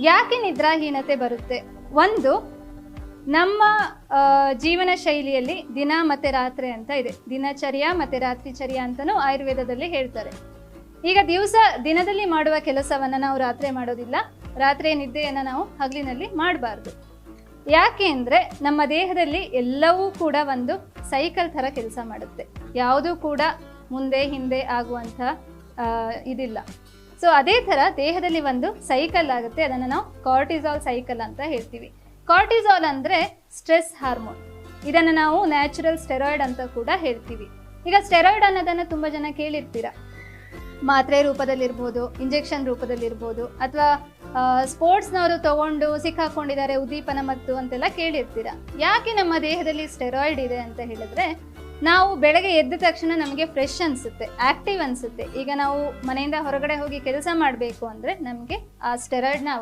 ಯಾಕೆ ನಿದ್ರಾಹೀನತೆ ಬರುತ್ತೆ? ಒಂದು, ನಮ್ಮ ಜೀವನ ಶೈಲಿಯಲ್ಲಿ ದಿನ ಮತ್ತು ರಾತ್ರಿ ಅಂತ ಇದೆ. ದಿನಚರ್ಯ ಮತ್ತು ರಾತ್ರಿಚರ್ಯ ಅಂತಲೂ ಆಯುರ್ವೇದದಲ್ಲಿ ಹೇಳ್ತಾರೆ. ಈಗ ದಿನದಲ್ಲಿ ಮಾಡುವ ಕೆಲಸವನ್ನು ನಾವು ರಾತ್ರಿ ಮಾಡೋದಿಲ್ಲ, ರಾತ್ರಿಯ ನಿದ್ದೆಯನ್ನು ನಾವು ಹಗಲಿನಲ್ಲಿ ಮಾಡಬಾರ್ದು. ಯಾಕೆ ಅಂದರೆ ನಮ್ಮ ದೇಹದಲ್ಲಿ ಎಲ್ಲವೂ ಕೂಡ ಒಂದು ಸೈಕಲ್ ಥರ ಕೆಲಸ ಮಾಡುತ್ತೆ. ಯಾವುದೂ ಕೂಡ ಮುಂದೆ ಹಿಂದೆ ಆಗುವಂಥ ಇದಿಲ್ಲ. ಸೊ ಅದೇ ಥರ ದೇಹದಲ್ಲಿ ಒಂದು ಸೈಕಲ್ ಆಗುತ್ತೆ, ಅದನ್ನು ನಾವು ಕಾರ್ಟಿಸಾಲ್ ಸೈಕಲ್ ಅಂತ ಹೇಳ್ತೀವಿ. ಕಾರ್ಟಿಸಾಲ್ ಅಂದರೆ ಸ್ಟ್ರೆಸ್ ಹಾರ್ಮೋನ್. ಇದನ್ನು ನಾವು ನ್ಯಾಚುರಲ್ ಸ್ಟೆರಾಯ್ಡ್ ಅಂತ ಕೂಡ ಹೇಳ್ತೀವಿ. ಈಗ ಸ್ಟೆರಾಯ್ಡ್ ಅನ್ನೋದನ್ನು ತುಂಬ ಜನ ಕೇಳಿರ್ತೀರ. ಮಾತ್ರೆ ರೂಪದಲ್ಲಿರ್ಬೋದು, ಇಂಜೆಕ್ಷನ್ ರೂಪದಲ್ಲಿರ್ಬೋದು, ಅಥವಾ ಸ್ಪೋರ್ಟ್ಸ್ನವರು ತಗೊಂಡು ಸಿಕ್ಕಾಕೊಂಡಿದ್ದಾರೆ ಉದ್ದೀಪನ ಮತ್ತು ಅಂತೆಲ್ಲ ಕೇಳಿರ್ತೀರ. ಯಾಕೆ ನಮ್ಮ ದೇಹದಲ್ಲಿ ಸ್ಟೆರಾಯ್ಡ್ ಇದೆ ಅಂತ ಹೇಳಿದ್ರೆ, ನಾವು ಬೆಳಗ್ಗೆ ಎದ್ದ ತಕ್ಷಣ ನಮಗೆ ಫ್ರೆಶ್ ಅನಿಸುತ್ತೆ, ಆ್ಯಕ್ಟಿವ್ ಅನಿಸುತ್ತೆ. ಈಗ ನಾವು ಮನೆಯಿಂದ ಹೊರಗಡೆ ಹೋಗಿ ಕೆಲಸ ಮಾಡಬೇಕು ಅಂದರೆ ನಮಗೆ ಆ ಸ್ಟೆರಾಯ್ಡ್ನ